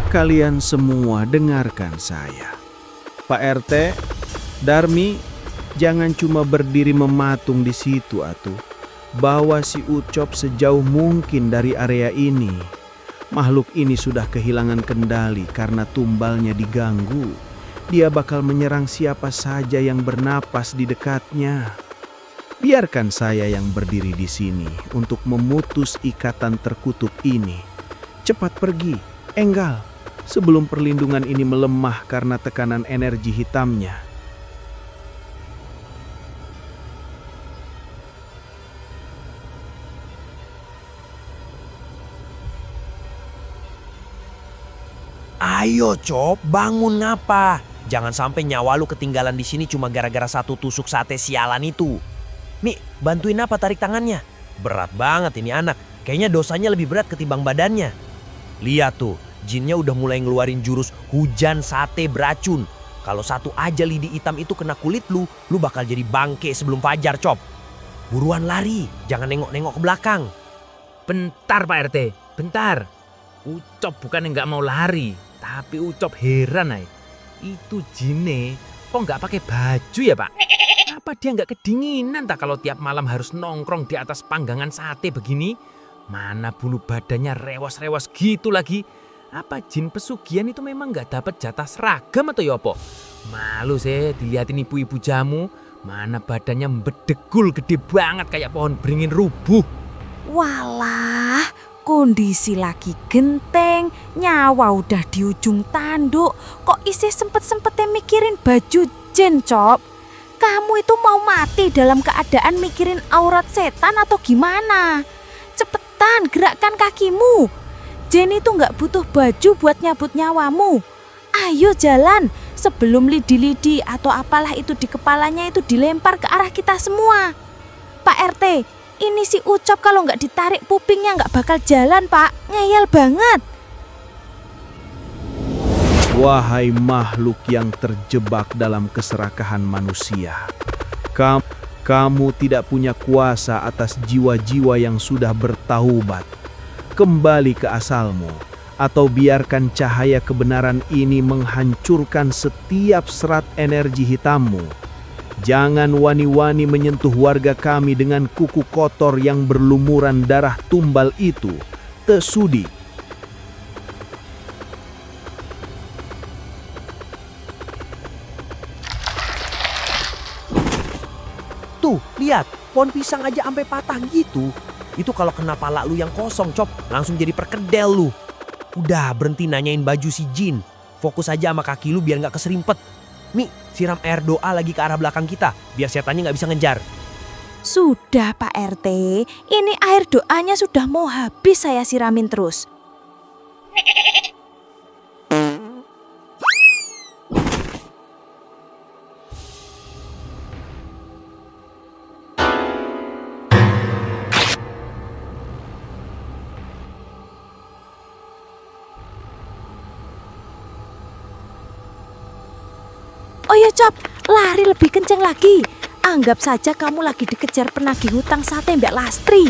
Kalian semua dengarkan saya. Pak RT, Darmi, jangan cuma berdiri mematung di situ atuh. Bawa si Ucop sejauh mungkin dari area ini. Makhluk ini sudah kehilangan kendali karena tumbalnya diganggu. Dia bakal menyerang siapa saja yang bernapas di dekatnya. Biarkan saya yang berdiri di sini untuk memutus ikatan terkutuk ini. Cepat pergi, Enggal, sebelum perlindungan ini melemah karena tekanan energi hitamnya. Ayo Cop, bangun ngapa? Jangan sampai nyawa lu ketinggalan di sini cuma gara-gara satu tusuk sate sialan itu. Nih, bantuin apa tarik tangannya? Berat banget ini anak. Kayaknya dosanya lebih berat ketimbang badannya. Lihat tuh, jinnya udah mulai ngeluarin jurus hujan sate beracun. Kalau satu aja lidi hitam itu kena kulit lu bakal jadi bangke sebelum fajar, Cop. Buruan lari, jangan nengok-nengok ke belakang. Bentar Pak RT, bentar. Ucop bukan nggak mau lari, tapi Ucop heran ay. Itu jine kok nggak pakai baju ya Pak? Apa dia nggak kedinginan tak kalau tiap malam harus nongkrong di atas panggangan sate begini? Mana bulu badannya rewas-rewas gitu lagi? Apa jin pesugihan itu memang nggak dapat jatah seragam atau ya apa? Malu sih dilihatin ibu-ibu jamu. Mana badannya bedegul gede banget kayak pohon beringin rubuh. Walah, kondisi lagi genteng, nyawa udah di ujung tanduk. Kok isih sempet-sempetnya mikirin baju jin, Cop? Kamu itu mau mati dalam keadaan mikirin aurat setan atau gimana? Cepetan gerakkan kakimu. Jin itu gak butuh baju buat nyabut nyawamu. Ayo jalan sebelum lidi-lidi atau apalah itu di kepalanya itu dilempar ke arah kita semua. Pak RT, ini si Ucop kalau nggak ditarik pupingnya nggak bakal jalan, Pak. Ngeyel banget. Wahai makhluk yang terjebak dalam keserakahan manusia. Kamu tidak punya kuasa atas jiwa-jiwa yang sudah bertaubat. Kembali ke asalmu, atau biarkan cahaya kebenaran ini menghancurkan setiap serat energi hitammu. Jangan wani-wani menyentuh warga kami dengan kuku kotor yang berlumuran darah tumbal itu. Tesudi. Tuh, lihat, pohon pisang aja sampai patah gitu. Itu kalau kena pala lu yang kosong, Cop, langsung jadi perkedel lu. Udah berhenti nanyain baju si jin. Fokus aja sama kaki lu biar gak keserimpet. Mi, siram air doa lagi ke arah belakang kita, biar setannya gak bisa ngejar. Sudah Pak RT, ini air doanya sudah mau habis saya siramin terus. Oh ya Cop, lari lebih kenceng lagi. Anggap saja kamu lagi dikejar penagih hutang sate Mbak Lastri.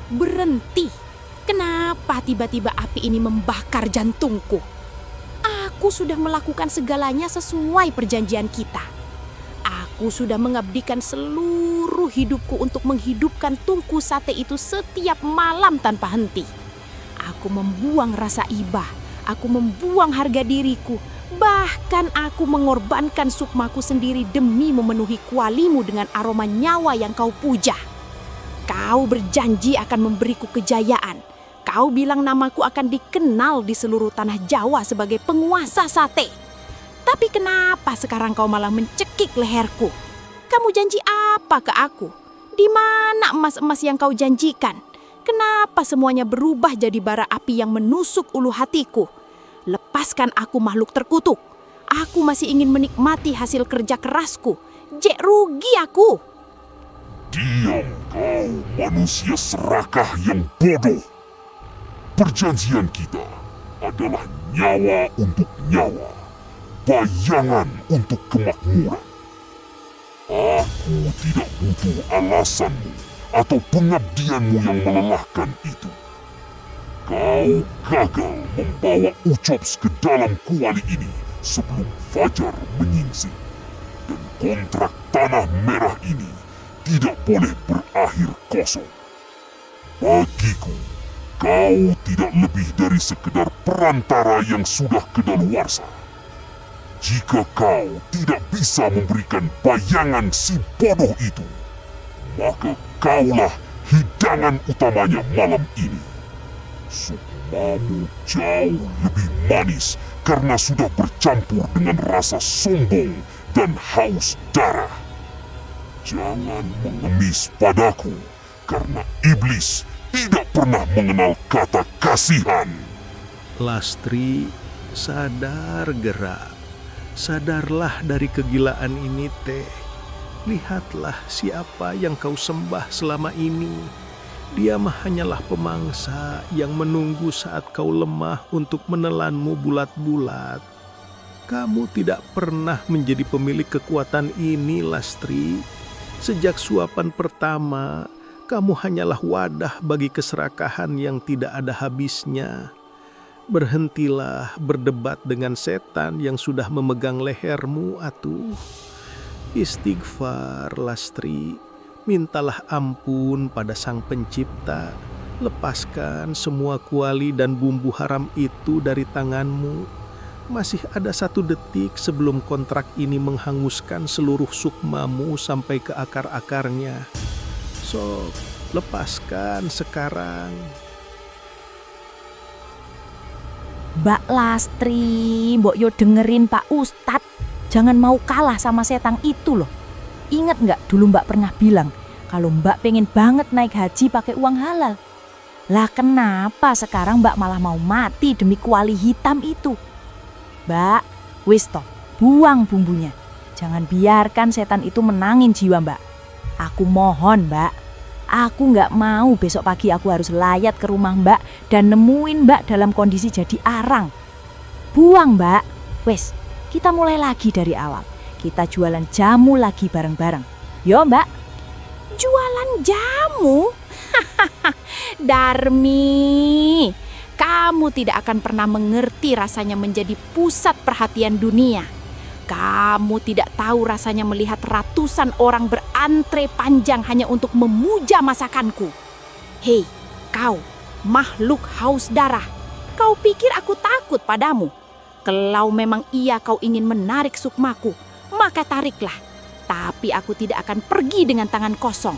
Berhenti. Kenapa tiba-tiba api ini membakar jantungku? Aku sudah melakukan segalanya sesuai perjanjian kita. Aku sudah mengabdikan seluruh hidupku untuk menghidupkan tungku sate itu setiap malam tanpa henti. Aku membuang rasa iba, aku membuang harga diriku, bahkan aku mengorbankan sukmaku sendiri demi memenuhi kualimu dengan aroma nyawa yang kau puja. Kau berjanji akan memberiku kejayaan. Kau bilang namaku akan dikenal di seluruh tanah Jawa sebagai penguasa sate. Tapi kenapa sekarang kau malah mencekik leherku? Kamu janji apa ke aku? Di mana emas-emas yang kau janjikan? Kenapa semuanya berubah jadi bara api yang menusuk ulu hatiku? Lepaskan aku makhluk terkutuk. Aku masih ingin menikmati hasil kerja kerasku. Jek rugi aku. Diam kau, manusia serakah yang bodoh. Perjanjian kita adalah nyawa untuk nyawa, bayangan untuk kemakmuran. Aku tidak butuh alasanmu atau pengabdianmu yang melelahkan itu. Kau gagal membawa Ucops ke dalam kuali ini sebelum fajar menyingsing. Dan kontrak tanah merah ini tidak boleh berakhir kosong. Bagiku, kau tidak lebih dari sekedar perantara yang sudah kedaluarsa. Jika kau tidak bisa memberikan bayangan si bodoh itu, maka kaulah hidangan utamanya malam ini. Sukmamu jauh lebih manis karena sudah bercampur dengan rasa sombong dan haus darah. Jangan mengemis padaku, karena iblis tidak pernah mengenal kata kasihan. Lastri, sadar gerak. Sadarlah dari kegilaan ini, Teh. Lihatlah siapa yang kau sembah selama ini. Dia mah hanyalah pemangsa yang menunggu saat kau lemah untuk menelanmu bulat-bulat. Kamu tidak pernah menjadi pemilik kekuatan ini, Lastri. Sejak suapan pertama, kamu hanyalah wadah bagi keserakahan yang tidak ada habisnya. Berhentilah berdebat dengan setan yang sudah memegang lehermu, atuh. Istighfar, Lastri. Mintalah ampun pada Sang Pencipta. Lepaskan semua kuali dan bumbu haram itu dari tanganmu. Masih ada 1 detik sebelum kontrak ini menghanguskan seluruh sukmamu sampai ke akar-akarnya. Sok, lepaskan sekarang. Mbak Lastri, mbok yo dengerin Pak Ustadz. Jangan mau kalah sama setan itu loh. Ingat nggak dulu Mbak pernah bilang kalau Mbak pengen banget naik haji pakai uang halal. Lah kenapa sekarang Mbak malah mau mati demi kuali hitam itu? Mbak, wis toh, buang bumbunya. Jangan biarkan setan itu menangin jiwa Mbak. Aku mohon Mbak, aku nggak mau besok pagi aku harus layat ke rumah Mbak dan nemuin Mbak dalam kondisi jadi arang. Buang Mbak, wis kita mulai lagi dari awal. Kita jualan jamu lagi bareng-bareng. Yo Mbak. Jualan jamu? Darmi, kamu tidak akan pernah mengerti rasanya menjadi pusat perhatian dunia. Kamu tidak tahu rasanya melihat ratusan orang berantre panjang hanya untuk memuja masakanku. Hei, kau, makhluk haus darah. Kau pikir aku takut padamu? Kalau memang iya kau ingin menarik sukmaku, maka tariklah. Tapi aku tidak akan pergi dengan tangan kosong.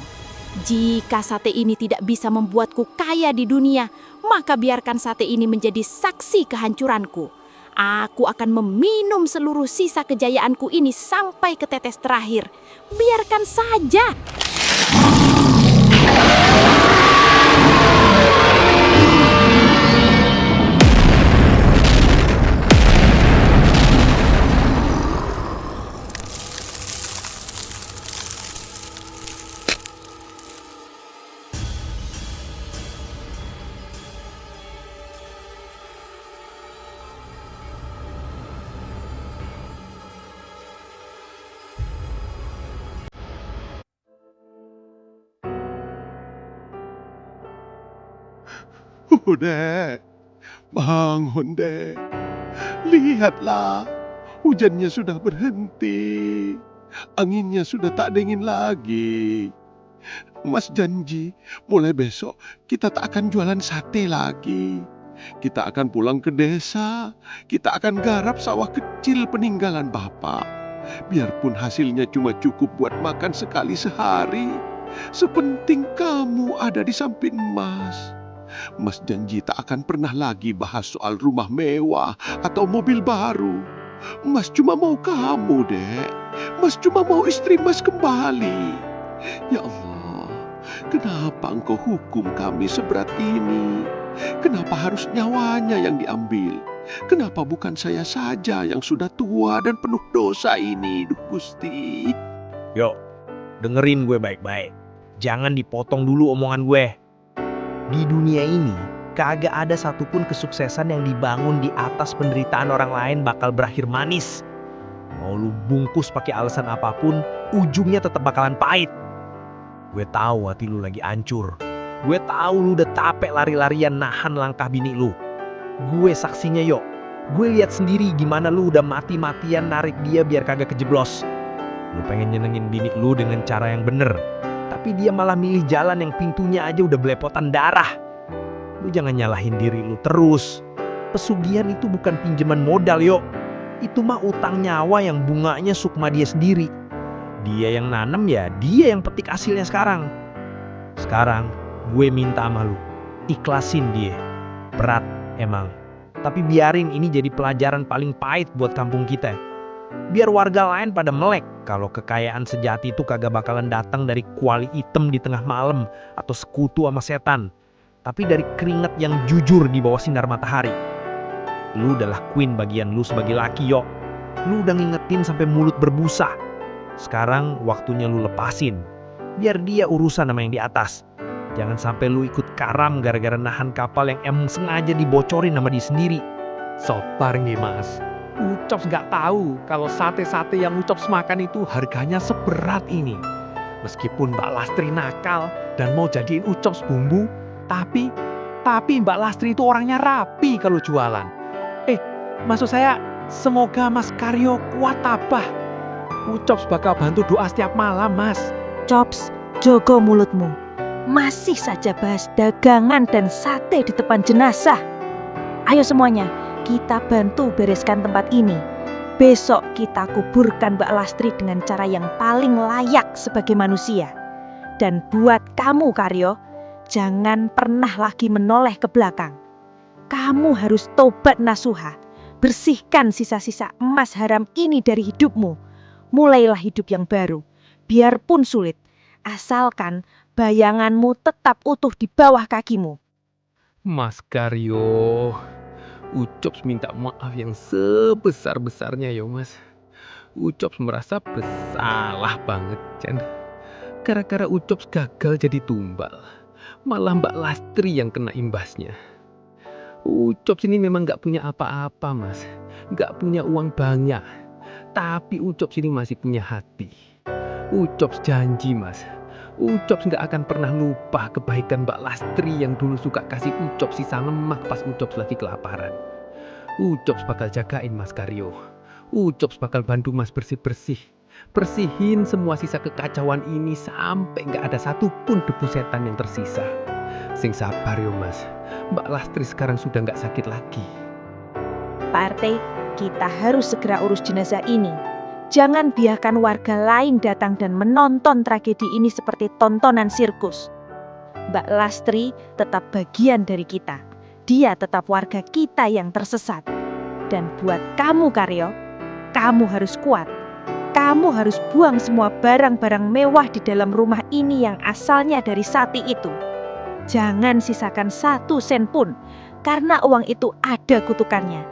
Jika sate ini tidak bisa membuatku kaya di dunia, maka biarkan sate ini menjadi saksi kehancuranku. Aku akan meminum seluruh sisa kejayaanku ini sampai ke tetes terakhir. Biarkan saja. Dek, bangun Dek. Lihatlah, hujannya sudah berhenti. Anginnya sudah tak dingin lagi. Mas janji, mulai besok kita tak akan jualan sate lagi. Kita akan pulang ke desa. Kita akan garap sawah kecil peninggalan Bapak. Biarpun hasilnya cuma cukup buat makan sekali sehari. Sepenting kamu ada di samping Mas. Mas janji tak akan pernah lagi bahas soal rumah mewah atau mobil baru. Mas cuma mau kamu, Dek. Mas cuma mau istri Mas kembali. Ya Allah, kenapa engkau hukum kami seberat ini? Kenapa harus nyawanya yang diambil? Kenapa bukan saya saja yang sudah tua dan penuh dosa ini, Duh Gusti? Yuk, dengerin gue baik-baik. Jangan dipotong dulu omongan gue. Di dunia ini, kagak ada satupun kesuksesan yang dibangun di atas penderitaan orang lain bakal berakhir manis. Mau lu bungkus pakai alasan apapun, ujungnya tetap bakalan pahit. Gue tahu hati lu lagi hancur. Gue tahu lu udah capek lari-larian nahan langkah bini lu. Gue saksinya Yo. Gue lihat sendiri gimana lu udah mati-matian narik dia biar kagak kejeblos. Lu pengen nyenengin bini lu dengan cara yang bener. Tapi dia malah milih jalan yang pintunya aja udah belepotan darah. Lu jangan nyalahin diri lu terus. Pesugihan itu bukan pinjaman modal Yo. Itu mah utang nyawa yang bunganya sukma dia sendiri. Dia yang nanam ya dia yang petik hasilnya sekarang. Sekarang gue minta sama lu, ikhlasin dia. Berat emang. Tapi biarin ini jadi pelajaran paling pahit buat kampung kita. Biar warga lain pada melek kalau kekayaan sejati itu kagak bakalan datang dari kuali hitam di tengah malam atau sekutu sama setan. Tapi dari keringat yang jujur di bawah sinar matahari. Lu udah lakuin bagian lu sebagai laki Yo. Lu udah ngingetin sampai mulut berbusa. Sekarang waktunya lu lepasin. Biar dia urusan sama yang di atas. Jangan sampai lu ikut karam gara-gara nahan kapal yang emang sengaja dibocorin sama dia sendiri. Sabar nih Mas. Ucops nggak tahu kalau sate-sate yang Ucops makan itu harganya seberat ini. Meskipun Mbak Lastri nakal dan mau jadiin Ucops bumbu, tapi Mbak Lastri itu orangnya rapi kalau jualan. Maksud saya, semoga Mas Karyo kuat tabah. Ucops bakal bantu doa setiap malam, Mas. Cops, jogo mulutmu. Masih saja bahas dagangan dan sate di depan jenazah. Ayo semuanya, kita bantu bereskan tempat ini. Besok kita kuburkan Mbak Lastri dengan cara yang paling layak sebagai manusia. Dan buat kamu Karyo, jangan pernah lagi menoleh ke belakang. Kamu harus tobat nasuha. Bersihkan sisa-sisa emas haram ini dari hidupmu. Mulailah hidup yang baru. Biarpun sulit, asalkan bayanganmu tetap utuh di bawah kakimu. Mas Karyo, Ucops minta maaf yang sebesar-besarnya ya Mas. Ucops merasa bersalah banget, Chan. Gara-gara Ucops gagal jadi tumbal, malah Mbak Lastri yang kena imbasnya. Ucops ini memang gak punya apa-apa Mas, gak punya uang banyak. Tapi Ucops ini masih punya hati. Ucops janji Mas, Ucops gak akan pernah lupa kebaikan Mbak Lastri yang dulu suka kasih Ucops sisa lemak pas Ucops lagi kelaparan. Ucops bakal jagain Mas Karyo. Ucops bakal bantu Mas bersih-bersih. Bersihin semua sisa kekacauan ini sampai gak ada satupun debu setan yang tersisa. Sing sabar yo Mas, Mbak Lastri sekarang sudah gak sakit lagi. Pak RT, kita harus segera urus jenazah ini. Jangan biarkan warga lain datang dan menonton tragedi ini seperti tontonan sirkus. Mbak Lastri tetap bagian dari kita. Dia tetap warga kita yang tersesat. Dan buat kamu Karyo, kamu harus kuat. Kamu harus buang semua barang-barang mewah di dalam rumah ini yang asalnya dari sati itu. Jangan sisakan 1 sen pun, karena uang itu ada kutukannya.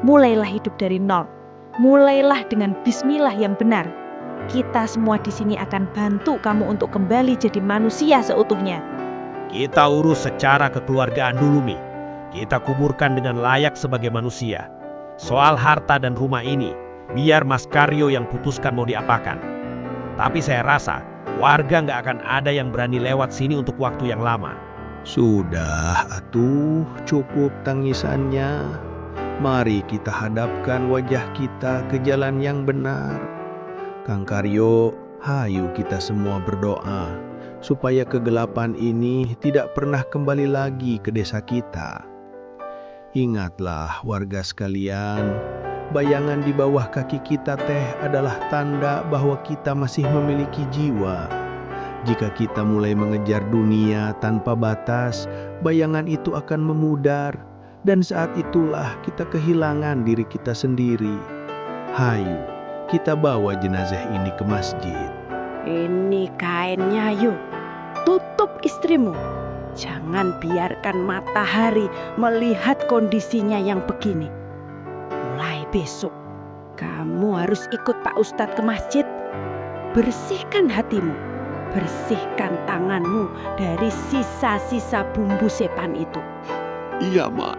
Mulailah hidup dari nol. Mulailah dengan bismillah yang benar. Kita semua di sini akan bantu kamu untuk kembali jadi manusia seutuhnya. Kita urus secara kekeluargaan dulu Mi. Kita kuburkan dengan layak sebagai manusia. Soal harta dan rumah ini, biar Mas Karyo yang putuskan mau diapakan. Tapi saya rasa warga nggak akan ada yang berani lewat sini untuk waktu yang lama. Sudah, atuh, cukup tangisannya. Mari kita hadapkan wajah kita ke jalan yang benar. Kang Karyo, hayu kita semua berdoa supaya kegelapan ini tidak pernah kembali lagi ke desa kita. Ingatlah warga sekalian, bayangan di bawah kaki kita teh adalah tanda bahwa kita masih memiliki jiwa. Jika kita mulai mengejar dunia tanpa batas, bayangan itu akan memudar. Dan saat itulah kita kehilangan diri kita sendiri. Hayu, kita bawa jenazah ini ke masjid. Ini kainnya yuk. Tutup istrimu. Jangan biarkan matahari melihat kondisinya yang begini. Mulai besok, kamu harus ikut Pak Ustadz ke masjid. Bersihkan hatimu, bersihkan tanganmu dari sisa-sisa bumbu setan itu. Iya, Mak.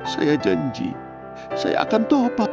Saya janji, saya akan tobat.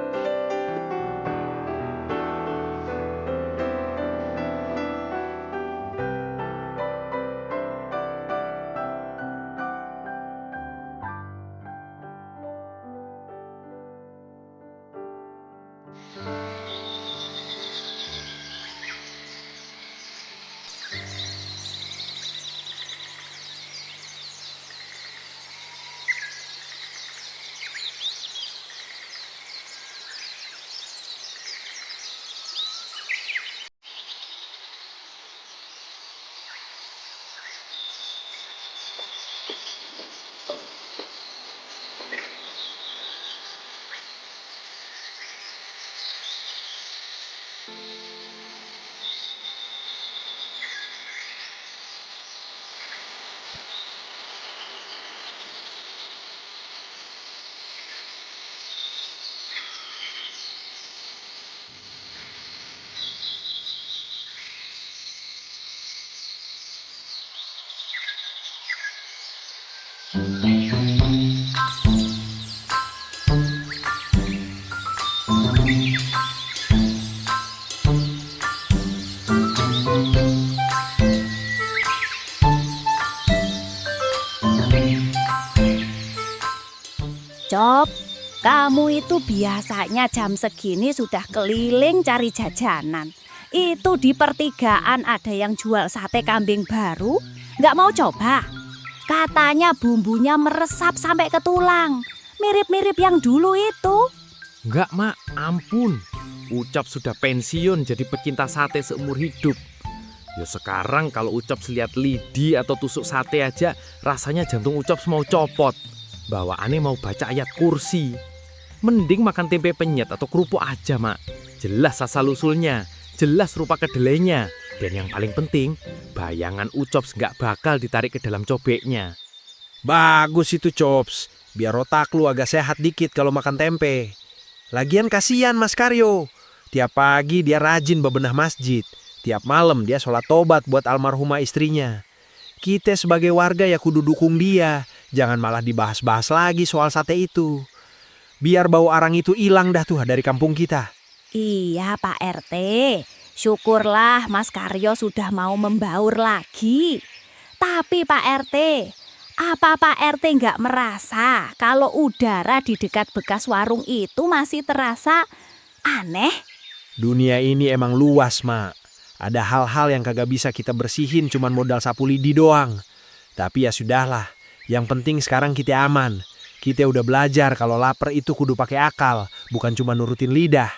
Cop, kamu itu biasanya jam segini sudah keliling cari jajanan. Itu di pertigaan ada yang jual sate kambing baru. Nggak mau coba? Katanya bumbunya meresap sampai ke tulang. Mirip-mirip yang dulu itu. Enggak, Mak, ampun. Ucap sudah pensiun jadi pecinta sate seumur hidup. Ya sekarang kalau Ucap lihat lidi atau tusuk sate aja, rasanya jantung Ucap mau copot. Bawaannya mau baca ayat kursi. Mending makan tempe penyet atau kerupuk aja, Mak. Jelas asal-usulnya, jelas rupa kedelainya. Dan yang paling penting, bayangan Ucops nggak bakal ditarik ke dalam cobeknya. Bagus itu, Cops. Biar otak lu agak sehat dikit kalau makan tempe. Lagian kasihan Mas Karyo. Tiap pagi dia rajin bebenah masjid. Tiap malam dia sholat tobat buat almarhumah istrinya. Kita sebagai warga ya kudu dukung dia. Jangan malah dibahas-bahas lagi soal sate itu. Biar bau arang itu hilang dah tuh dari kampung kita. Iya Pak RT, syukurlah Mas Karyo sudah mau membaur lagi. Tapi Pak RT, apa Pak RT nggak merasa kalau udara di dekat bekas warung itu masih terasa aneh? Dunia ini emang luas, Mak. Ada hal-hal yang kagak bisa kita bersihin cuman modal sapu lidi doang. Tapi ya sudahlah, yang penting sekarang kita aman. Kita udah belajar kalau lapar itu kudu pakai akal, bukan cuma nurutin lidah.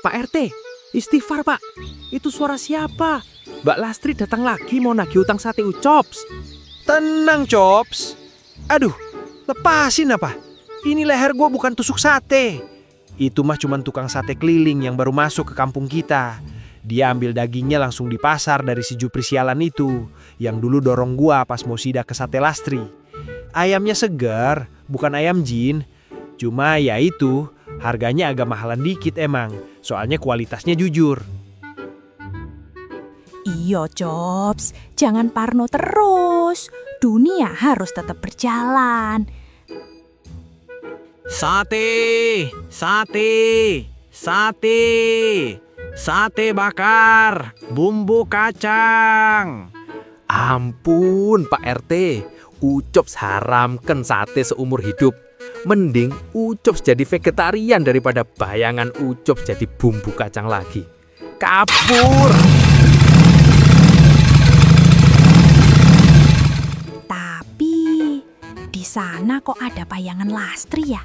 Pak RT, istighfar Pak. Itu suara siapa? Mbak Lastri datang lagi mau nagih utang sate Ucops. Tenang, Cops. Aduh, lepasin apa? Ini leher gue bukan tusuk sate. Itu mah cuman tukang sate keliling yang baru masuk ke kampung kita. Dia ambil dagingnya langsung di pasar dari si Jupri sialan itu, yang dulu dorong gua pas mau sidak ke Sate Lastri. Ayamnya segar, bukan ayam jin. Cuma ya itu, harganya agak mahalan dikit emang, soalnya kualitasnya jujur. Iya Cops, jangan parno terus. Dunia harus tetap berjalan. Sate, sate, sate, sate bakar, bumbu kacang. Ampun Pak RT, Ucops haramkan sate seumur hidup. Mending Ucops jadi vegetarian daripada bayangan Ucops jadi bumbu kacang lagi. Kabur! Tapi di sana kok ada bayangan Lastri ya?